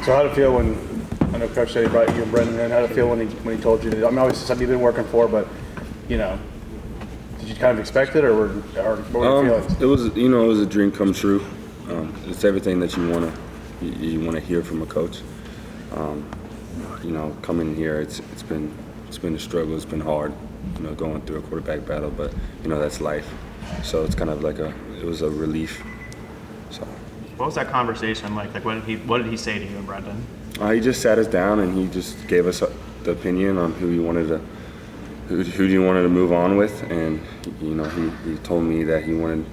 So how did it feel when, I know Coach said he brought you and Brendan in, how did it feel when he told you that? I mean, obviously something you've been working for, but, you know, did you kind of expect it, or what were your feelings? It was a dream come true. It's everything that you want to hear from a coach. Coming here, it's been a struggle. It's been hard, going through a quarterback battle, but that's life. So it's kind of like it was a relief. So. What was that conversation like? Like, what did he say to you and Brendan? He just sat us down and he just gave us the opinion on who he wanted to move on with, and he told me that he wanted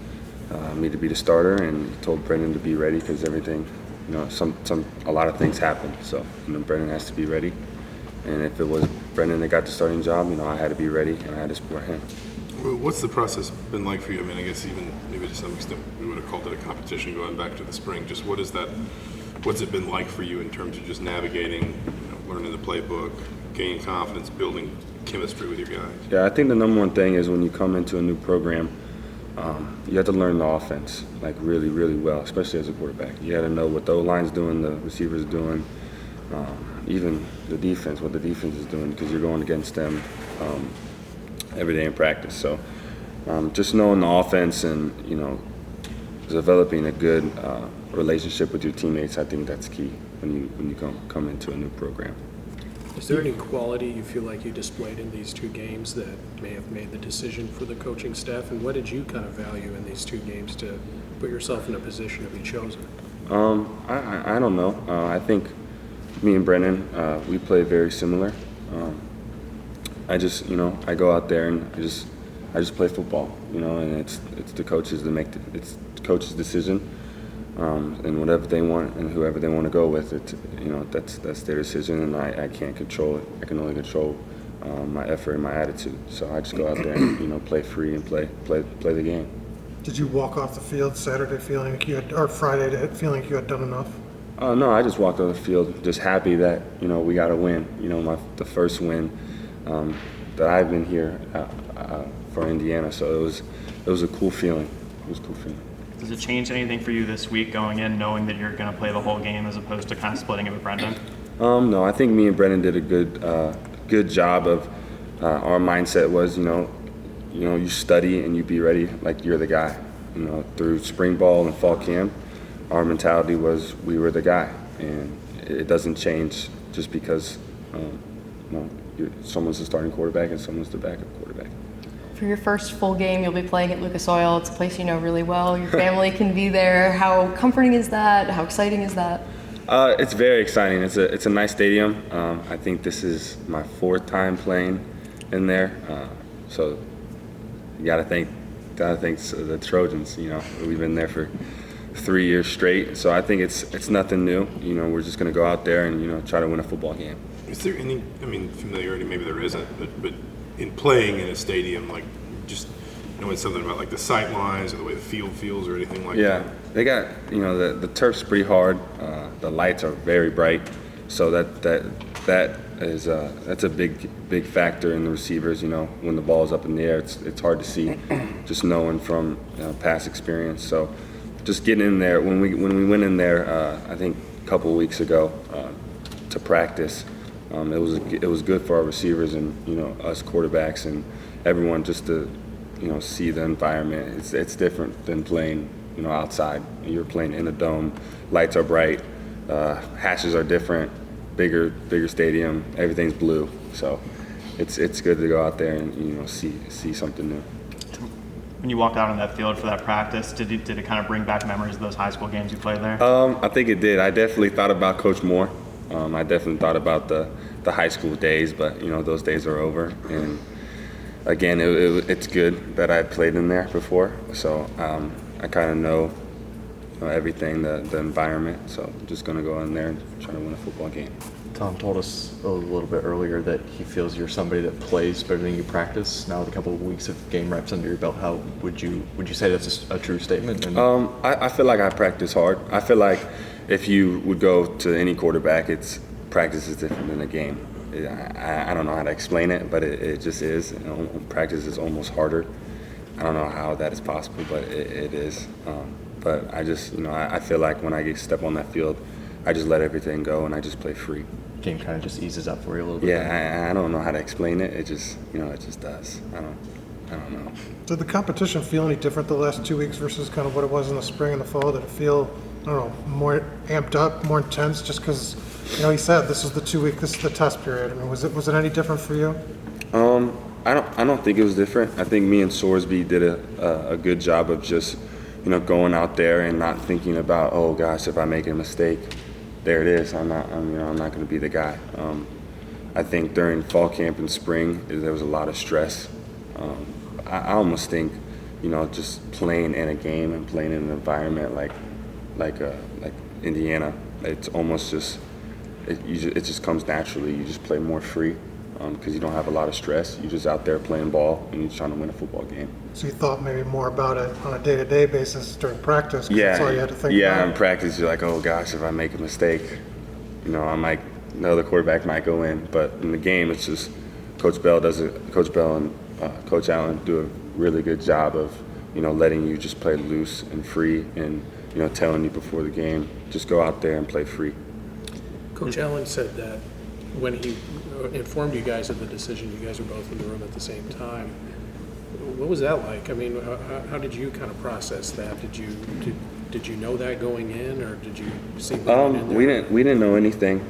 me to be the starter, and he told Brendan to be ready because everything, a lot of things happen. So Brendan has to be ready, and if it was Brendan that got the starting job, I had to be ready and I had to support him. What's the process been like for you? I mean, I guess even maybe to some extent we would have called it a competition going back to the spring. Just what's it been like for you in terms of just navigating, learning the playbook, gaining confidence, building chemistry with your guys? Yeah, I think the number one thing is when you come into a new program, you have to learn the offense like really, really well, especially as a quarterback. You got to know what the O-line's doing, the receivers doing, even the defense, what the defense is doing, because you're going against them every day in practice. So just knowing the offense and developing a good relationship with your teammates, I think that's key when you come into a new program. Is there any quality you feel like you displayed in these two games that may have made the decision for the coaching staff, and what did you kind of value in these two games to put yourself in a position to be chosen? I don't know. I think me and Brennan, we play very similar. I just, I go out there and I just play football, and it's the coaches that it's the coach's decision, and whatever they want and whoever they want to go with, that's their decision, and I can't control it. I can only control my effort and my attitude. So I just go out there and play free and play the game. Did you walk off the field Saturday feeling like or Friday feeling like you had done enough? No, I just walked off the field just happy that we got a win. The first win that I've been here for Indiana. So it was a cool feeling. It was a cool feeling. Does it change anything for you this week going in, knowing that you're going to play the whole game as opposed to kind of splitting it with Brendan? No, I think me and Brendan did a good job of our mindset was you study and you be ready like you're the guy. Through spring ball and fall camp, our mentality was we were the guy, and it doesn't change just because someone's the starting quarterback and someone's the backup quarterback. For your first full game, you'll be playing at Lucas Oil. It's a place you know really well. Your family can be there. How comforting is that? How exciting is that? It's very exciting. It's a nice stadium. I think this is my fourth time playing in there. So you gotta thank the Trojans. We've been there for 3 years straight. So I think it's nothing new. We're just gonna go out there and try to win a football game. Is there any, familiarity? Maybe there isn't, but in playing in a stadium, like just knowing something about like the sight lines or the way the field feels or anything like that? Yeah, they got the turf's pretty hard. The lights are very bright, so that's a big factor in the receivers. When the ball's up in the air, it's hard to see, just knowing from past experience. So just getting in there when we went in there, I think a couple of weeks ago to practice. It was good for our receivers and us quarterbacks and everyone just to see the environment. It's different than playing outside. You're playing in a dome, lights are bright, hatches are different, bigger stadium, everything's blue. So it's good to go out there and see something new. When you walked out on that field for that practice, did it kind of bring back memories of those high school games you played there? I think it did. I definitely thought about Coach Moore. I definitely thought about the high school days, but those days are over. And again, it's good that I played in there before, so I kind of know everything, the environment. So I'm just gonna go in there and try to win a football game. Tom told us a little bit earlier that he feels you're somebody that plays better than you practice. Now with a couple of weeks of game reps under your belt, how would you say that's a true statement? And I feel like I practice hard. I feel like if you would go to any quarterback, practice is different than a game. I don't know how to explain it, but it just is. Practice is almost harder. I don't know how that is possible, but it is. But I just, I feel like when I step on that field, I just let everything go and I just play free. Game kind of just eases up for you a little bit. Yeah, I don't know how to explain it. It just, it just does. I don't know. Did the competition feel any different the last 2 weeks versus kind of what it was in the spring and the fall? Did it feel, I don't know, more amped up, more intense? Just because, you said this is this is the test period. I mean, was it any different for you? I don't think it was different. I think me and Sorsby did a good job of just, going out there and not thinking about, oh gosh, if I make a mistake, there it is. I'm not going to be the guy. I think during fall camp and spring, there was a lot of stress. I almost think, just playing in a game and playing in an environment like Indiana, it's almost just it just comes naturally. You just play more free because you don't have a lot of stress. You're just out there playing ball and you're trying to win a football game. So you thought maybe more about it on a day-to-day basis during practice? 'Cause that's all you had to think about. Yeah, in practice you're like, oh gosh, if I make a mistake, the other quarterback might go in. But in the game, it's just Coach Bell and Coach Allen do a really good job of, letting you just play loose and free and, telling you before the game, just go out there and play free. Coach Allen said that when he informed you guys of the decision, you guys were both in the room at the same time. What was that like? I mean, how did you kind of process that? Did you know that going in, or did you see that in there? We didn't know anything.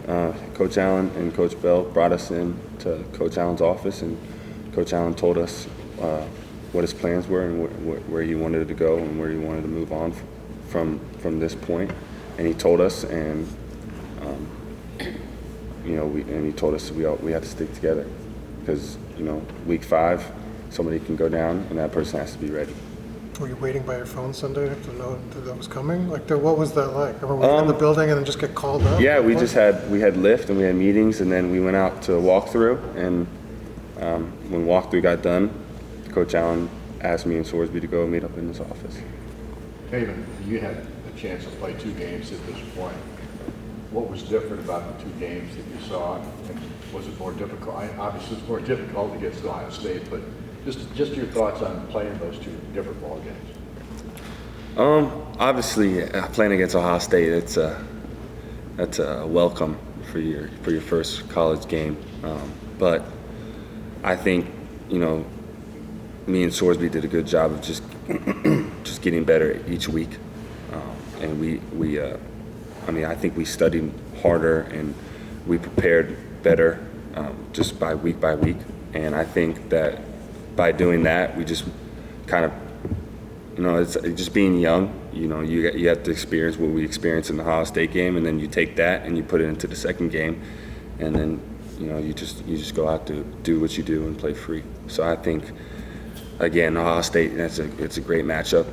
Coach Allen and Coach Bell brought us in to Coach Allen's office, and Coach Allen told us what his plans were and where he wanted to go and where he wanted to move on from this point. And he told us, and he told us we have to stick together because week 5, somebody can go down and that person has to be ready. Were you waiting by your phone Sunday to know that was coming? What was that like? Were we in the building and then just get called up? Yeah, we had lift and we had meetings, and then we went out to walkthrough. And when walkthrough got done, Coach Allen asked me and Sorsby to go meet up in his office. Tayven, you had a chance to play 2 games at this point. What was different about the 2 games that you saw? And was it more difficult? Obviously, it's more difficult against Ohio State, but just your thoughts on playing those 2 different ball games. Obviously, playing against Ohio State, that's a welcome for your first college game. But I think me and Sorsby did a good job of just getting better each week, and I think we studied harder and we prepared better just by week, and I think that by doing that, we just kind of, it's just being young. You have to experience what we experienced in the Ohio State game, and then you take that and you put it into the second game, and then you just go out to do what you do and play free. So I think, again, Ohio State, it's a great matchup,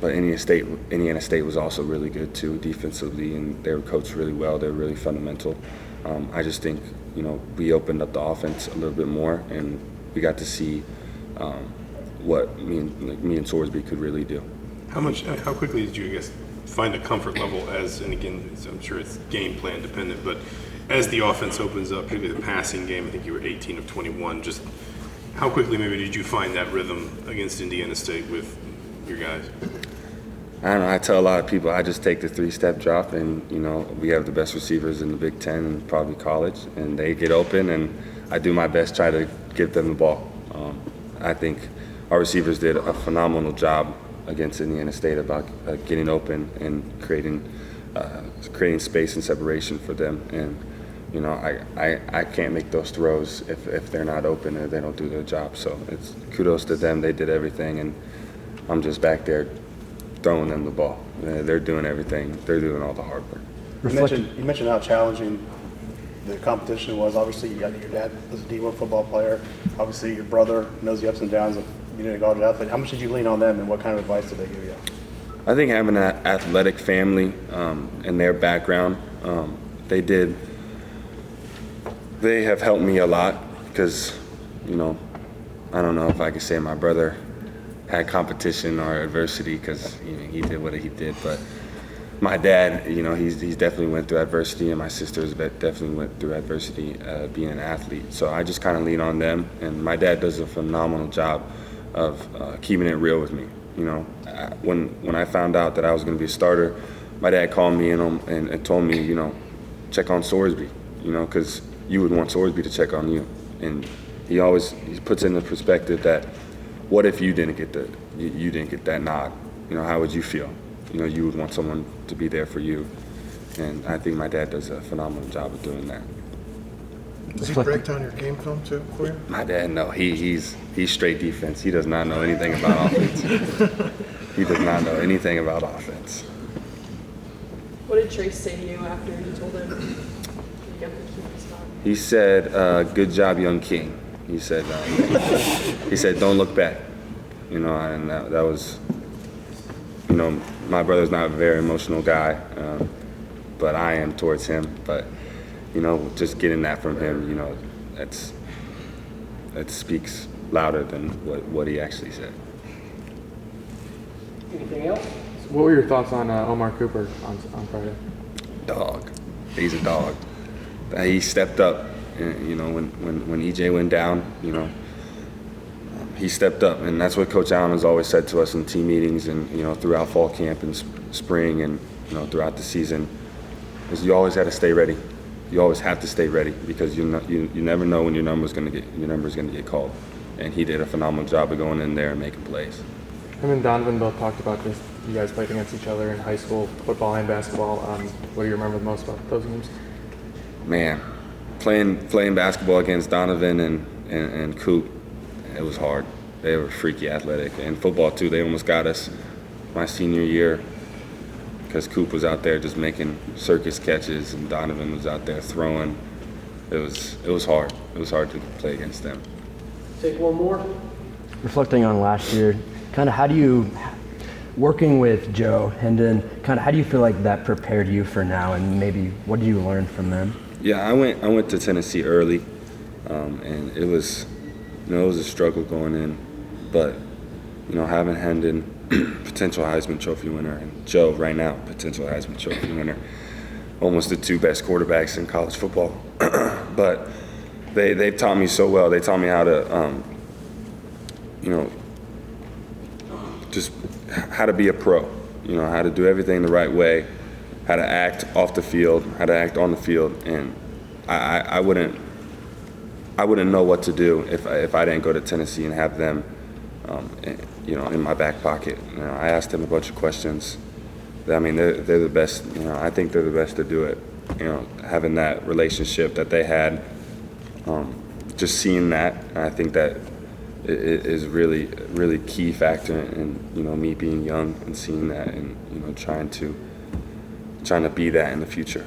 but Indiana State was also really good too defensively, and they were coached really well. They were really fundamental. I just think we opened up the offense a little bit more, and we got to see what me and Sorsby could really do. How quickly did you, I guess, find a comfort level and again, I'm sure it's game plan dependent, but as the offense opens up, particularly the passing game, I think you were 18 of 21, just how quickly maybe did you find that rhythm against Indiana State with your guys? I don't know. I tell a lot of people I just take the 3-step drop, and we have the best receivers in the Big Ten and probably college, and they get open, and I do my best try to give them the ball. I think our receivers did a phenomenal job against Indiana State about getting open and creating space and separation for them. And I can't make those throws if they're not open or they don't do their job. So it's kudos to them. They did everything, and I'm just back there throwing them the ball. They're doing everything. They're doing all the hard work. You mentioned how challenging the competition was. Obviously, your dad was a D1 football player. Obviously, your brother knows the ups and downs of being a college athlete. How much did you lean on them, and what kind of advice did they give you? I think having an athletic family and their background, they have helped me a lot because, I don't know if I could say my brother had competition or adversity because he did what he did, but my dad, he's definitely went through adversity, and my sisters definitely went through adversity being an athlete. So I just kind of lean on them, and my dad does a phenomenal job of keeping it real with me. When I found out that I was going to be a starter, my dad called me and told me, you know, check on Sorsby, you know, because you would want Sorsby to check on you. And he puts in the perspective that what if you didn't get you didn't get that nod? You know, how would you feel? You know, you would want someone to be there for you. And I think my dad does a phenomenal job of doing that. Does he break down your game film too for you? My dad, no, he's straight defense. He does not know anything about offense. He does not know anything about offense. What did Trace say to you after you told him you got the keeper spot? He said, "Good job, young king." He said, "Don't look back." You know, and that was, you know, my brother's not a very emotional guy, but I am towards him. But you know, just getting that from him, you know, that speaks louder than what he actually said. Anything else? What were your thoughts on Omar Cooper on Friday? Dog. He's a dog. He stepped up. You know, when EJ went down, you know, he stepped up, and that's what Coach Allen has always said to us in team meetings, and you know, throughout fall camp and spring, and you know, throughout the season, is you always got to stay ready. You always have to stay ready because you never know when your number's gonna get called, and he did a phenomenal job of going in there and making plays. Him and Donovan both talked about just you guys played against each other in high school, football and basketball. What do you remember the most about those games? Man, playing basketball against Donovan and Coop, it was hard. They were freaky athletic, and football too. They almost got us my senior year because Coop was out there just making circus catches, and Donovan was out there throwing. It was hard. It was hard to play against them. Take one more. Reflecting on last year, kind of how do you, working with Joe Hendon, kind of how do you feel like that prepared you for now, and maybe what did you learn from them? Yeah, I went to Tennessee early, and it was, you know, it was a struggle going in, but you know, having Hendon, potential Heisman Trophy winner, and Joe right now, potential Heisman Trophy winner, almost the two best quarterbacks in college football, but they've taught me so well. They taught me how to, you know, just how to be a pro, you know, how to do everything the right way, how to act off the field, how to act on the field, and I wouldn't know what to do if I didn't go to Tennessee and have them, you know, in my back pocket. You know, I asked them a bunch of questions. I mean, they're the best. You know, I think they're the best to do it. You know, having that relationship that they had, just seeing that, I think that it is really key factor in, you know, me being young and seeing that, and you know, trying to be that in the future.